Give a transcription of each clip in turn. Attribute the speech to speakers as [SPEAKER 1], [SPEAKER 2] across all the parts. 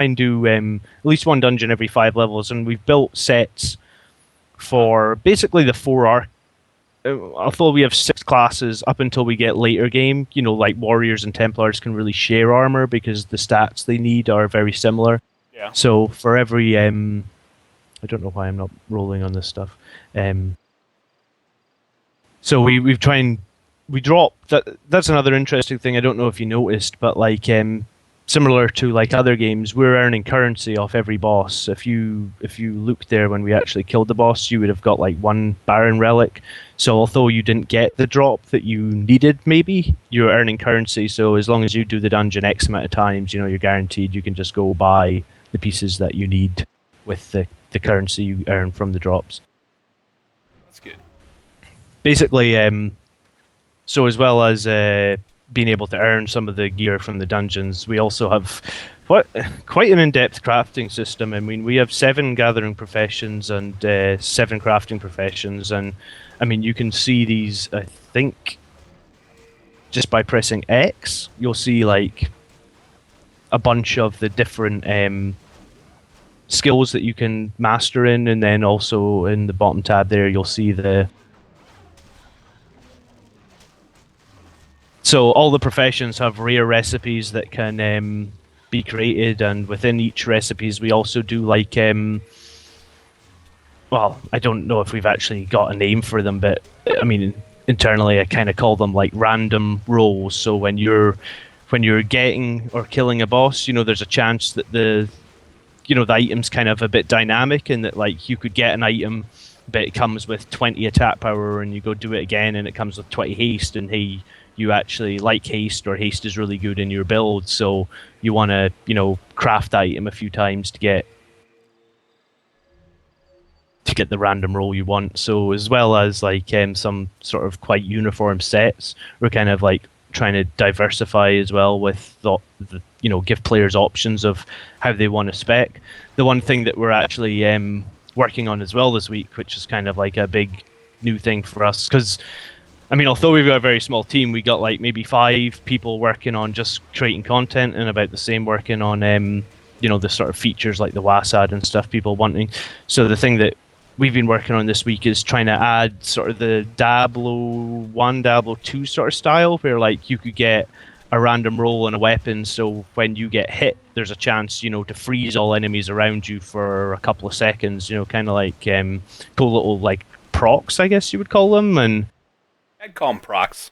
[SPEAKER 1] and do at least one dungeon every 5 levels, and we've built sets for basically the four arc. Although we have 6 classes up until we get later game, like warriors and templars can really share armor because the stats they need are very similar.
[SPEAKER 2] Yeah.
[SPEAKER 1] So for every, I don't know why I'm not rolling on this stuff. So we try and we drop that. That's another interesting thing. I don't know if you noticed, but like similar to like other games, we're earning currency off every boss. If you look there when we actually killed the boss, you would have got like one Baron relic. So although you didn't get the drop that you needed, maybe you're earning currency. So as long as you do the dungeon X amount of times, you're guaranteed you can just go buy the pieces that you need with the currency you earn from the drops.
[SPEAKER 2] That's good.
[SPEAKER 1] Basically, so as well as being able to earn some of the gear from the dungeons, we also have what quite an in-depth crafting system. I mean, we have 7 gathering professions and 7 crafting professions, and I mean, you can see these. I think just by pressing X, you'll see like a bunch of the different skills that you can master in, and then also in the bottom tab there, you'll see the. So all the professions have rare recipes that can be created, and within each recipes, we also do like well, I don't know if we've actually got a name for them, but I mean internally, I kind of call them like random rolls. So when you're getting or killing a boss, there's a chance that the item's kind of a bit dynamic, and that like you could get an item, but it comes with 20 attack power, and you go do it again, and it comes with 20 haste, and hey, you actually like haste, or haste is really good in your build, so you want to craft the item a few times to get the random roll you want. So as well as like some sort of quite uniform sets, we're kind of like trying to diversify as well with give players options of how they want to spec. The one thing that we're actually working on as well this week, which is kind of like a big new thing for us, because I mean, although we've got a very small team, we got like maybe 5 people working on just creating content, and about the same working on the sort of features like the WASAD and stuff people wanting. So the thing that we've been working on this week is trying to add sort of the Diablo 1, Diablo 2 sort of style, where like you could get a random roll and a weapon, so when you get hit, there's a chance, to freeze all enemies around you for a couple of seconds, kind of like cool little like procs, I guess you would call them. And
[SPEAKER 2] I'd call them procs.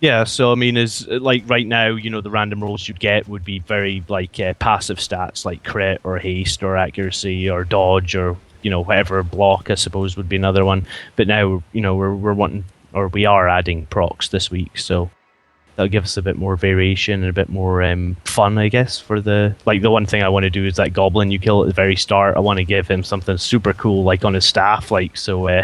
[SPEAKER 1] yeah, so I mean, is like right now, the random rolls you'd get would be very like passive stats, like crit or haste or accuracy or dodge or whatever block, I suppose, would be another one. But now, we're wanting, or we are adding procs this week, so that'll give us a bit more variation and a bit more fun, I guess. For the one thing I want to do is that goblin you kill at the very start. I want to give him something super cool, like on his staff, like so.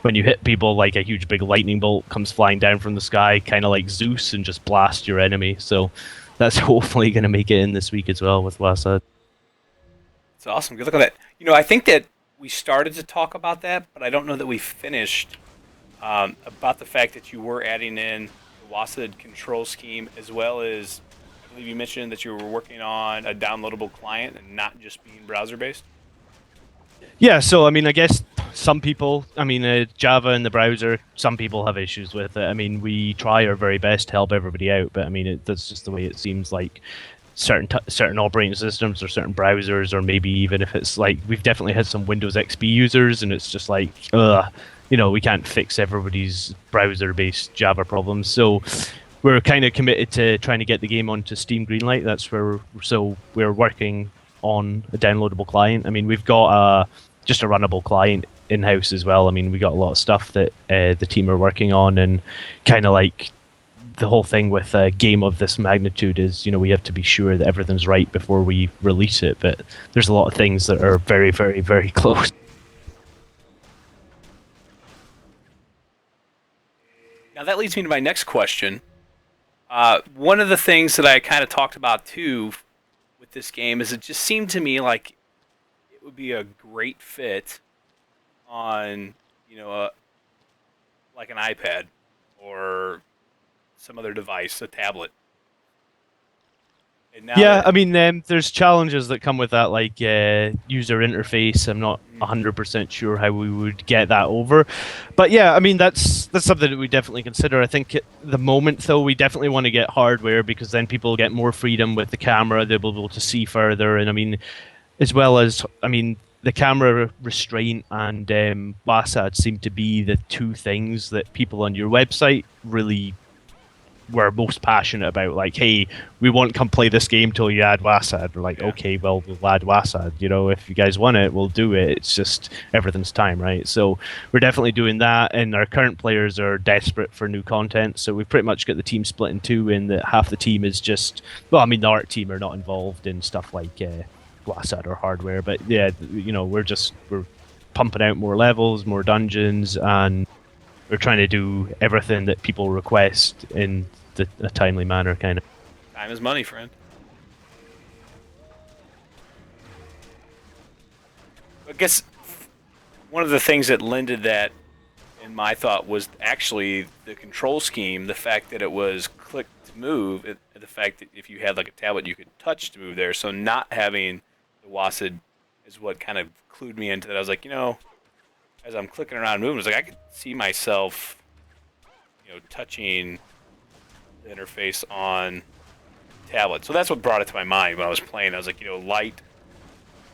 [SPEAKER 1] When you hit people, like a huge big lightning bolt comes flying down from the sky, kind of like Zeus, and just blast your enemy. So that's hopefully going to make it in this week as well with Lassa.
[SPEAKER 2] It's awesome. Good look at that. I think that we started to talk about that, but I don't know that we finished about the fact that you were adding in the WASD control scheme, as well as I believe you mentioned that you were working on a downloadable client and not just being browser based.
[SPEAKER 1] Yeah, so I mean, I guess some people, I mean, Java in the browser, some people have issues with it. I mean, we try our very best to help everybody out, but I mean, that's just the way it seems like certain operating systems or certain browsers, or maybe even if it's like we've definitely had some Windows XP users, and it's just like, we can't fix everybody's browser-based Java problems. So we're kind of committed to trying to get the game onto Steam Greenlight. That's where we're working on a downloadable client. I mean, we've got just a runnable client in house as well. I mean, we got a lot of stuff that the team are working on, and kind of like the whole thing with a game of this magnitude is, we have to be sure that everything's right before we release it. But there's a lot of things that are very, very, very close.
[SPEAKER 2] Now that leads me to my next question. One of the things that I kind of talked about too with this game is it just seemed to me like it would be a great fit on, like an iPad or some other device, a tablet. And now
[SPEAKER 1] Yeah, I
[SPEAKER 2] that
[SPEAKER 1] mean, there's challenges that come with that, like user interface. I'm not
[SPEAKER 2] mhm,
[SPEAKER 1] 100% sure how we would get that over, but yeah, I mean that's something that we definitely consider. I think at the moment, though, we definitely want to get hardware because then people get more freedom with the camera. They'll be able to see further, and I mean, as well as I mean, the camera restraint and WASD seem to be the two things that people on your website really were most passionate about. Like, hey, we won't come play this game till you add WASD. We're like,
[SPEAKER 2] yeah,
[SPEAKER 1] okay, well, we'll add WASD. You know, if you guys want it, we'll do it. It's just everything's time, right? So we're definitely doing that. And our current players are desperate for new content. So we've pretty much got the team split in two, in that half the team is just, well, I mean, the art team are not involved in stuff like WASD or hardware. But yeah, you know, we're pumping out more levels, more dungeons, and we're trying to do everything that people request in a timely manner, kind of.
[SPEAKER 2] time is money, friend. I guess one of the things that lended that, in my thought, was actually the control scheme. The fact that it was click to move, the fact that if you had like a tablet, you could touch to move there. So not having the WASD is what kind of clued me into that. I was like, as I'm clicking around and moving, I was like, I could see myself, touching the interface on tablet. So that's what brought it to my mind when I was playing. I was like, light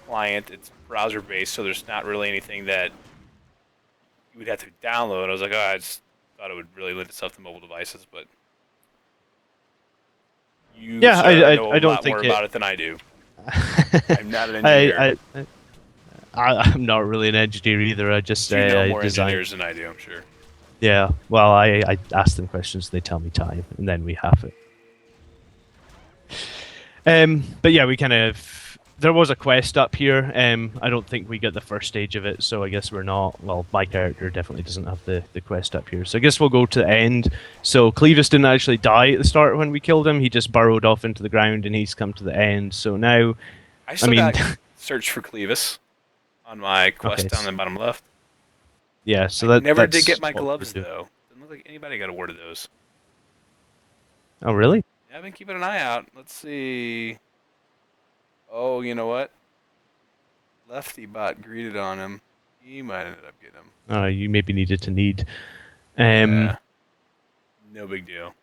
[SPEAKER 2] client, it's browser based, so there's not really anything that you would have to download. I was like, I just thought it would really lend itself to mobile devices, but you,
[SPEAKER 1] Yeah,
[SPEAKER 2] sir, know
[SPEAKER 1] I
[SPEAKER 2] a
[SPEAKER 1] don't
[SPEAKER 2] lot more
[SPEAKER 1] think it.
[SPEAKER 2] about it than I do. I'm not an engineer.
[SPEAKER 1] I'm not really an engineer either. I just
[SPEAKER 2] You know more
[SPEAKER 1] design.
[SPEAKER 2] engineers than I do, I'm sure.
[SPEAKER 1] Yeah, well, I ask them questions, they tell me time, and then we have it. But yeah, we kind of there was a quest up here. I don't think we get the first stage of it, so I guess we're not. Well, my character definitely doesn't have the quest up here, so I guess we'll go to the end. So Clevis didn't actually die at the start when we killed him. He just burrowed off into the ground, and he's come to the end. So now,
[SPEAKER 2] I
[SPEAKER 1] I
[SPEAKER 2] still
[SPEAKER 1] mean,
[SPEAKER 2] got search for Clevis on my
[SPEAKER 1] okay,
[SPEAKER 2] quest down in the bottom left.
[SPEAKER 1] yeah. So
[SPEAKER 2] I never did get
[SPEAKER 1] that's
[SPEAKER 2] my
[SPEAKER 1] what we're
[SPEAKER 2] gloves
[SPEAKER 1] doing.
[SPEAKER 2] though. Doesn't look like anybody got a word of those.
[SPEAKER 1] Oh, really?
[SPEAKER 2] Yeah, I've been keeping an eye out. Let's see. Oh, you know what? Lefty bot greeted on him. He might ended up getting him.
[SPEAKER 1] You maybe needed to need. Um,
[SPEAKER 2] Yeah, no big deal.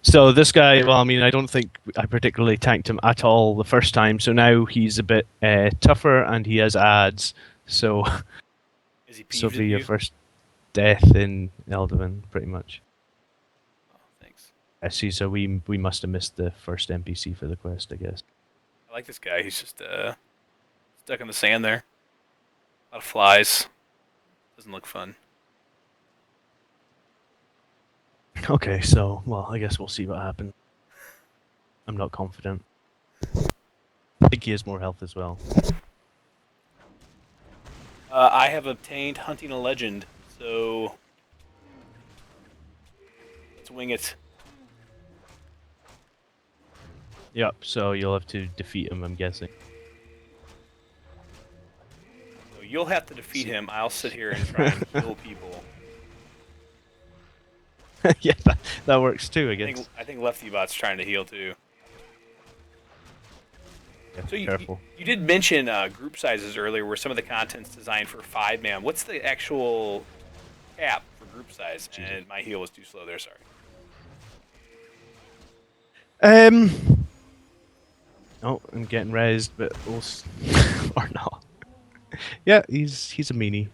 [SPEAKER 1] So this guy, well, I mean, I don't think I particularly tanked him at all the first time. So now he's a bit tougher, and he has ads. So
[SPEAKER 2] Is he
[SPEAKER 1] so
[SPEAKER 2] peeved at
[SPEAKER 1] be your
[SPEAKER 2] you?
[SPEAKER 1] first death in Eldevin, pretty much.
[SPEAKER 2] Oh, thanks.
[SPEAKER 1] I see. So we must have missed the first NPC for the quest, I guess.
[SPEAKER 2] I like this guy. He's just stuck in the sand there. A lot of flies. Doesn't look fun.
[SPEAKER 1] Okay, so well, I guess we'll see what happens. I'm not confident. I think he has more health as well.
[SPEAKER 2] I have obtained hunting a legend, so let's wing it.
[SPEAKER 1] Yep. So you'll have to defeat him, I'm guessing.
[SPEAKER 2] So you'll have to defeat him. I'll sit here and try and heal people.
[SPEAKER 1] Yeah, that works too, I
[SPEAKER 2] I think
[SPEAKER 1] guess.
[SPEAKER 2] I think Lefty Bot's trying to heal too.
[SPEAKER 1] Yeah,
[SPEAKER 2] So you
[SPEAKER 1] careful.
[SPEAKER 2] you did mention group sizes earlier, where some of the content's designed for 5-man. What's the actual cap for group size?
[SPEAKER 1] Jesus.
[SPEAKER 2] And my heal was too slow there. Sorry.
[SPEAKER 1] Um. Oh, I'm getting rezzed, but or not. Yeah, he's a meanie.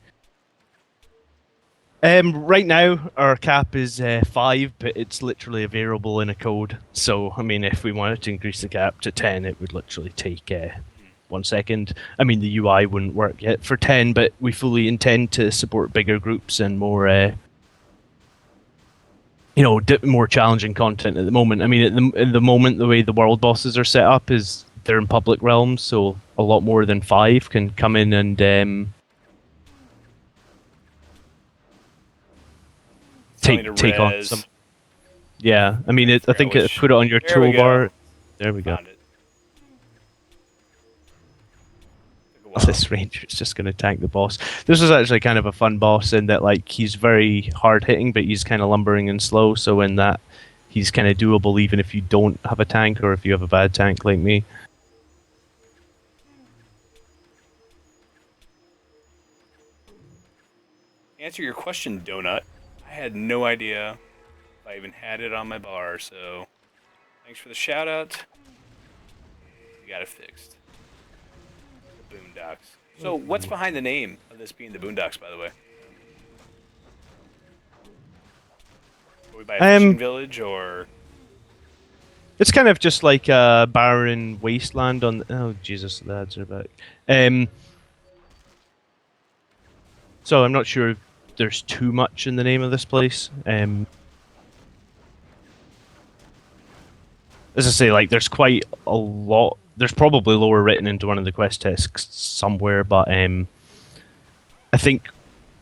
[SPEAKER 1] Right now our cap is 5, but it's literally a variable in a code. So I mean, if we wanted to increase the cap to 10, it would literally take 1 second. I mean, the UI wouldn't work yet for 10, but we fully intend to support bigger groups and more, more challenging content at the moment. I mean, at the moment, the way the world bosses are set up is they're in public realms, so a lot more than 5 can come in and
[SPEAKER 2] Telling me to
[SPEAKER 1] take on some.
[SPEAKER 2] res.
[SPEAKER 1] Yeah, I mean, I think
[SPEAKER 2] Which
[SPEAKER 1] put it on your
[SPEAKER 2] there we
[SPEAKER 1] toolbar.
[SPEAKER 2] go.
[SPEAKER 1] There we go.
[SPEAKER 2] Found it. Took a while.
[SPEAKER 1] This ranger is just going to tank the boss. This is actually kind of a fun boss in that, like, he's very hard hitting, but he's kind of lumbering and slow. So when that he's kind of doable even if you don't have a tank or if you have a bad tank like me.
[SPEAKER 2] To answer your question, Donut, I had no idea if I even had it on my bar, so thanks for the shout out. We got it fixed. The Boondocks. So, what's behind the name of this being the Boondocks, by the way? Are we by a fishing
[SPEAKER 1] Um,
[SPEAKER 2] village, or
[SPEAKER 1] it's kind of just like a barren wasteland on. Oh Jesus, the ads are back. Um, so I'm not sure if there's too much in the name of this place. As I say, like there's quite a lot. There's probably lore written into one of the quest texts somewhere, but I think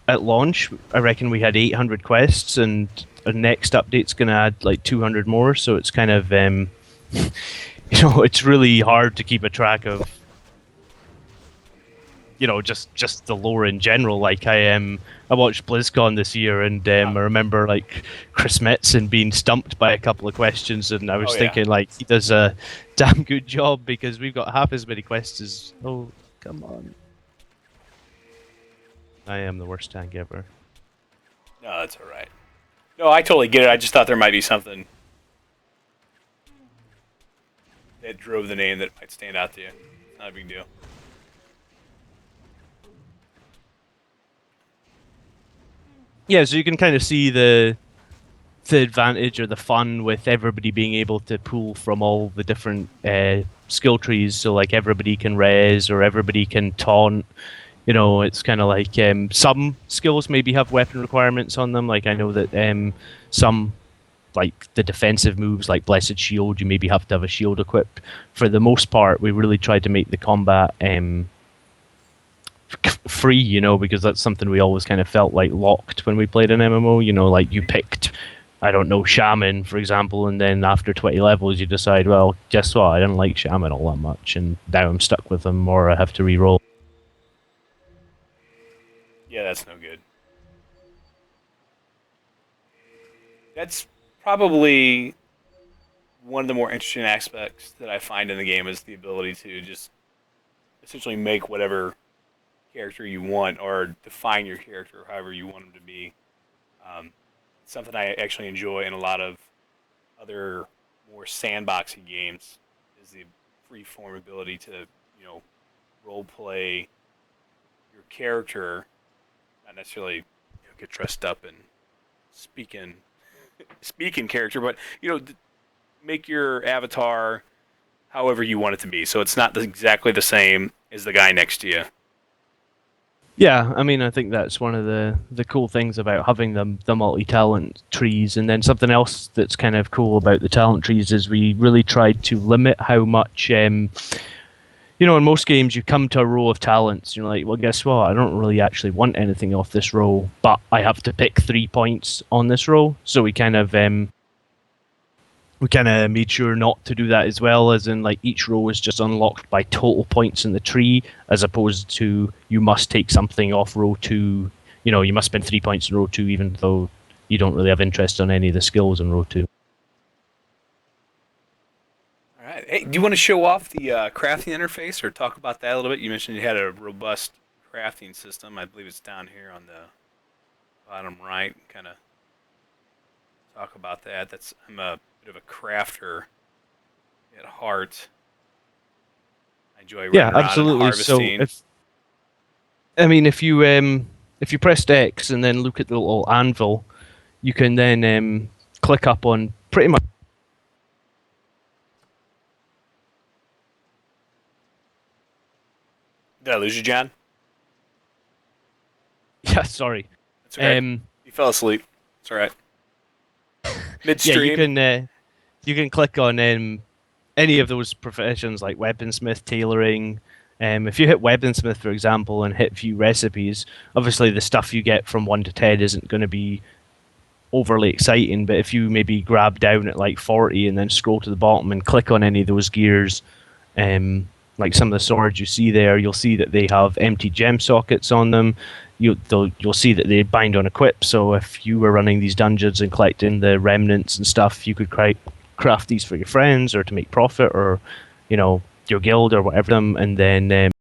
[SPEAKER 1] at launch, I reckon we had 800 quests, and our next update's going to add like 200 more. So it's kind of, it's really hard to keep a track of, just the lore in general. Like I watched BlizzCon this year, and I remember like Chris Metzen being stumped by a couple of questions, and I was
[SPEAKER 2] yeah,
[SPEAKER 1] thinking like he does a damn good job because we've got half as many quests as. Oh, come on! I am the worst tank ever.
[SPEAKER 2] no, that's all right. No, I totally get it. I just thought there might be something that drove the name that might stand out to you. Not a big deal.
[SPEAKER 1] Yeah, so you can kind of see the advantage or the fun with everybody being able to pull from all the different skill trees. So like everybody can res or everybody can taunt. It's kind of like some skills maybe have weapon requirements on them. Like I know that some like the defensive moves like Blessed Shield, you maybe have to have a shield equipped. For the most part, we really tried to make the combat free, because that's something we always kind of felt like locked when we played an MMO. Like you picked, I don't know, Shaman, for example, and then after 20 levels, you decide, well, guess what? I didn't like Shaman all that much, and now I'm stuck with him, or I have to re-roll.
[SPEAKER 2] Yeah, that's no good. That's probably one of the more interesting aspects that I find in the game is the ability to just essentially make whatever character you want or define your character however you want him to be. Um, Something I actually enjoy in a lot of other more sandboxy games is the free form ability to, role play your character, not necessarily get dressed up and speak in character, but make your avatar however you want it to be. So it's not exactly the same as the guy next to you.
[SPEAKER 1] Yeah, I mean, I think that's one of the cool things about having the multi-talent trees. And then something else that's kind of cool about the talent trees is we really tried to limit how much, in most games you come to a row of talents, you're like, well, guess what? I don't really actually want anything off this row, but I have to pick 3 points on this row. So we kind of made sure not to do that as well, as in like each row is just unlocked by total points in the tree, as opposed to you must take something off row 2. You must spend 3 points in row 2, even though you don't really have interest on any of the skills in row 2.
[SPEAKER 2] All right. Hey, do you want to show off the crafting interface or talk about that a little bit? You mentioned you had a robust crafting system. I believe it's down here on the bottom right. Kind of talk about that. I'm a bit of a crafter at heart. I enjoy running
[SPEAKER 1] Yeah,
[SPEAKER 2] around and
[SPEAKER 1] absolutely. So
[SPEAKER 2] harvesting.
[SPEAKER 1] if you press X and then look at the little anvil, you can then click up on pretty much.
[SPEAKER 2] Did I lose you, John?
[SPEAKER 1] Yeah, sorry.
[SPEAKER 2] That's okay.
[SPEAKER 1] Um,
[SPEAKER 2] You fell asleep. It's all right.
[SPEAKER 1] yeah, you
[SPEAKER 2] Midstream.
[SPEAKER 1] can click on any of those professions like weaponsmith, tailoring. If you hit weaponsmith, for example, and hit view recipes, obviously the stuff you get from 1 to 10 isn't going to be overly exciting, but if you maybe grab down at like 40 and then scroll to the bottom and click on any of those gears, like some of the swords you see there, you'll see that they have empty gem sockets on them. you'll see that they bind on equip. So if you were running these dungeons and collecting the remnants and stuff, you could craft these for your friends or to make profit or, your guild or whatever them, and then